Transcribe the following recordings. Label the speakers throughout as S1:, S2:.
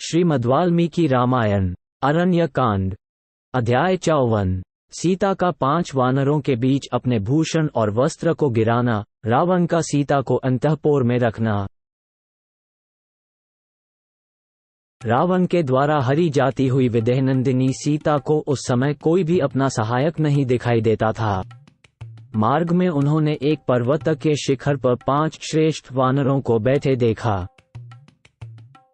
S1: श्रीमद्वाल्मीकि रामायण अरण्य कांड अध्याय 54। सीता का 5 वानरों के बीच अपने भूषण और वस्त्र को गिराना, रावण का सीता को अंतःपुर में रखना। रावण के द्वारा हरी जाती हुई विदेहनंदिनी सीता को उस समय कोई भी अपना सहायक नहीं दिखाई देता था। मार्ग में उन्होंने एक पर्वत के शिखर पर 5 श्रेष्ठ वानरों को बैठे देखा।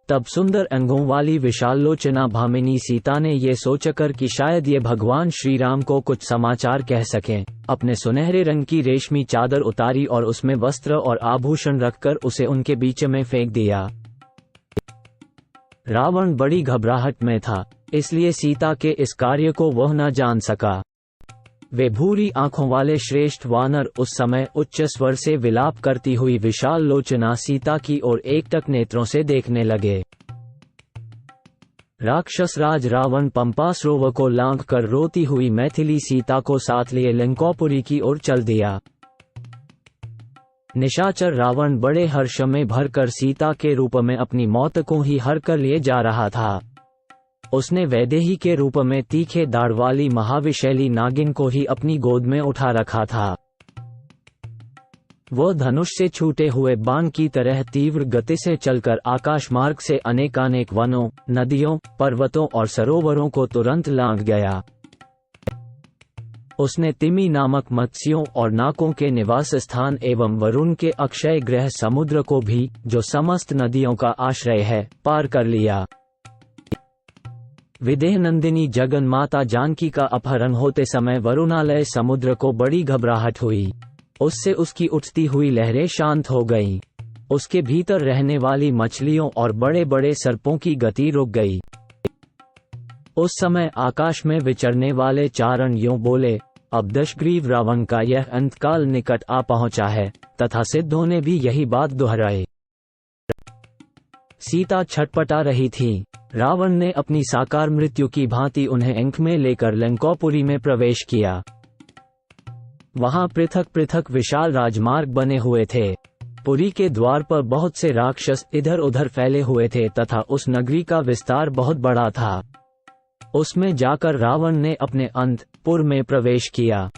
S1: तब सुंदर अंगों वाली विशालोचना भामिनी सीता ने ये सोचकर कि शायद ये भगवान श्री राम को कुछ समाचार कह सकें, अपने सुनहरे रंग की रेशमी चादर उतारी और उसमें वस्त्र और आभूषण रखकर उसे उनके बीच में फेंक दिया। रावण बड़ी घबराहट में था, इसलिए सीता के इस कार्य को वह न जान सका। वे भूरी आंखों वाले श्रेष्ठ वानर उस समय उच्च स्वर से विलाप करती हुई विशाल लोचना सीता की ओर एकटक नेत्रों से देखने लगे। राक्षस राज रावण पंपा सरोवर को लांघकर रोती हुई मैथिली सीता को साथ लिए लंकोपुरी की ओर चल दिया। निशाचर रावण बड़े हर्ष में भरकर सीता के रूप में अपनी मौत को ही हर कर लिए जा रहा था। उसने वैदेही के रूप में तीखे दाढ़ वाली महाविशैली नागिन को ही अपनी गोद में उठा रखा था। वह धनुष से छूटे हुए बाण की तरह तीव्र गति से चलकर आकाश मार्ग से अनेकानेक वनों, नदियों, पर्वतों और सरोवरों को तुरंत लांघ गया। उसने तिमी नामक मत्स्यों और नाकों के निवास स्थान एवं वरुण के अक्षय गृह समुद्र को भी, जो समस्त नदियों का आश्रय है, पार कर लिया। विदेहनंदिनी जगन माता जानकी का अपहरण होते समय वरुणालय समुद्र को बड़ी घबराहट हुई। उससे उसकी उठती हुई लहरें शांत हो गईं। उसके भीतर रहने वाली मछलियों और बड़े बड़े सर्पों की गति रुक गई। उस समय आकाश में विचरने वाले चारण यूं बोले, अब दशग्रीव रावण का यह अंतकाल निकट आ पहुंचा है, तथा सिद्धों ने भी यही बात दोहराई। सीता छटपटा रही थी। रावण ने अपनी साकार मृत्यु की भांति उन्हें अंक में लेकर लंकोपुरी में प्रवेश किया। वहां पृथक पृथक विशाल राजमार्ग बने हुए थे। पुरी के द्वार पर बहुत से राक्षस इधर उधर फैले हुए थे तथा उस नगरी का विस्तार बहुत बड़ा था। उसमें जाकर रावण ने अपने अंतपुर में प्रवेश किया।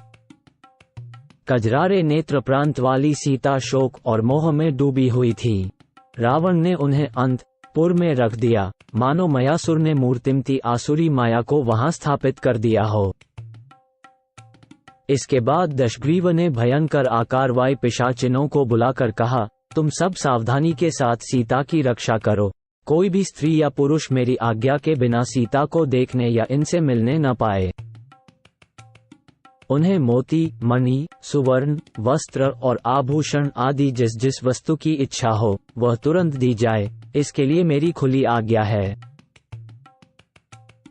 S1: कजरारे नेत्र प्रांत वाली सीता शोक और मोह में डूबी हुई थी। रावण ने उन्हें अंतपुर में रख दिया, मानो मयासुर ने मूर्तिमती आसुरी माया को वहां स्थापित कर दिया हो। इसके बाद दशग्रीव ने भयंकर आकारवाई पिशाचिनों को बुलाकर कहा, तुम सब सावधानी के साथ सीता की रक्षा करो। कोई भी स्त्री या पुरुष मेरी आज्ञा के बिना सीता को देखने या इनसे मिलने न पाए। उन्हें मोती, मणि, सुवर्ण, वस्त्र और आभूषण आदि जिस जिस वस्तु की इच्छा हो वह तुरंत दी जाए, इसके लिए मेरी खुली आज्ञा है।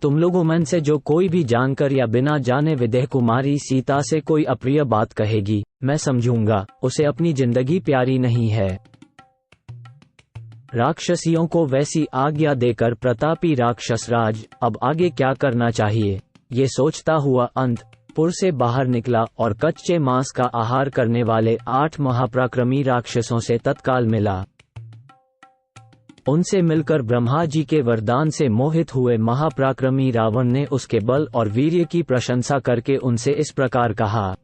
S1: तुम लोगों में से जो कोई भी जानकर या बिना जाने विदेह कुमारी सीता से कोई अप्रिय बात कहेगी, मैं समझूंगा उसे अपनी जिंदगी प्यारी नहीं है। राक्षसियों को वैसी आज्ञा देकर प्रतापी राक्षस राज अब आगे क्या करना चाहिए, ये सोचता हुआ अंतपुर से बाहर निकला और कच्चे मांस का आहार करने वाले 8 महापराक्रमी राक्षसों से तत्काल मिला। उनसे मिलकर ब्रह्मा जी के वरदान से मोहित हुए महापराक्रमी रावण ने उसके बल और वीर्य की प्रशंसा करके उनसे इस प्रकार कहा,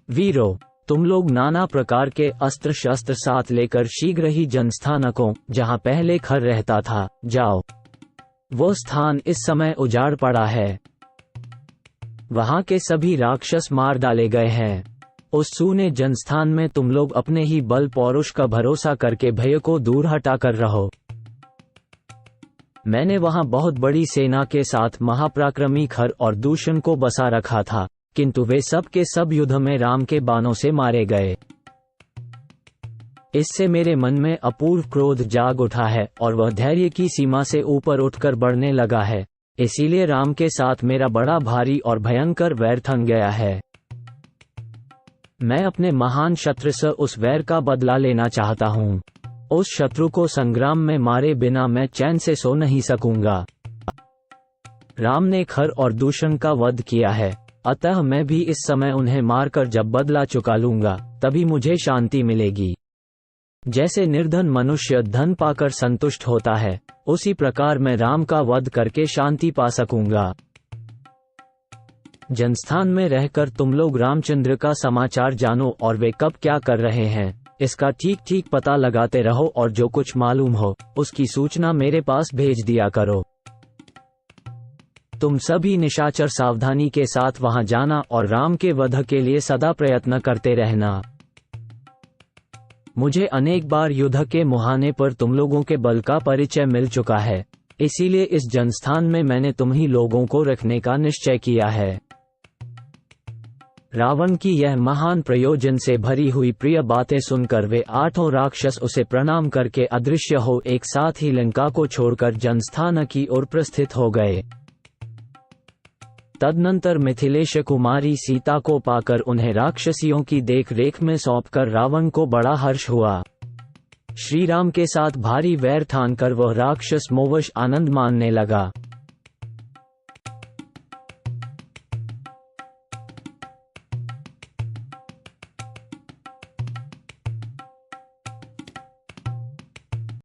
S1: वीरो, तुम लोग नाना प्रकार के अस्त्र शस्त्र साथ लेकर शीघ्र ही जनस्थानकों, जहां पहले खर रहता था, जाओ। वो स्थान इस समय उजाड़ पड़ा है। वहां के सभी राक्षस मार डाले गए हैं। उस सूने जनस्थान में तुम लोग अपने ही बल पौरुष का भरोसा करके भय को दूर हटाकर रहो। मैंने वहां बहुत बड़ी सेना के साथ महापराक्रमी खर और दूषण को बसा रखा था, किंतु वे सब के सब युद्ध में राम के बाणों से मारे गए। इससे मेरे मन में अपूर्व क्रोध जाग उठा है और वह धैर्य की सीमा से ऊपर उठकर बढ़ने लगा है। इसीलिए राम के साथ मेरा बड़ा भारी और भयंकर वैर थम गया है। मैं अपने महान शत्रु से उस वैर का बदला लेना चाहता हूँ। उस शत्रु को संग्राम में मारे बिना मैं चैन से सो नहीं सकूंगा। राम ने खर और दूषण का वध किया है, अतः मैं भी इस समय उन्हें मारकर जब बदला चुका लूंगा, तभी मुझे शांति मिलेगी। जैसे निर्धन मनुष्य धन पाकर संतुष्ट होता है, उसी प्रकार मैं राम का वध करके शांति पा सकूंगा। जनस्थान में रहकर तुम लोग रामचंद्र का समाचार जानो और वे कब क्या कर रहे हैं, इसका ठीक ठीक पता लगाते रहो और जो कुछ मालूम हो उसकी सूचना मेरे पास भेज दिया करो। तुम सभी निशाचर सावधानी के साथ वहां जाना और राम के वध के लिए सदा प्रयत्न करते रहना। मुझे अनेक बार युद्ध के मुहाने पर तुम लोगों के बल का परिचय मिल चुका है, इसीलिए इस जनस्थान में मैंने तुम ही लोगों को रखने का निश्चय किया है। रावण की यह महान प्रयोजन से भरी हुई प्रिय बातें सुनकर वे 8 राक्षस उसे प्रणाम करके अदृश्य हो एक साथ ही लंका को छोड़कर जनस्थान की ओर प्रस्थित हो गए। तदनंतर मिथिलेश कुमारी सीता को पाकर उन्हें राक्षसियों की देख रेख में सौंपकर रावण को बड़ा हर्ष हुआ। श्री राम के साथ भारी वैर ठानकर वह राक्षस मोवश आनंद मानने लगा।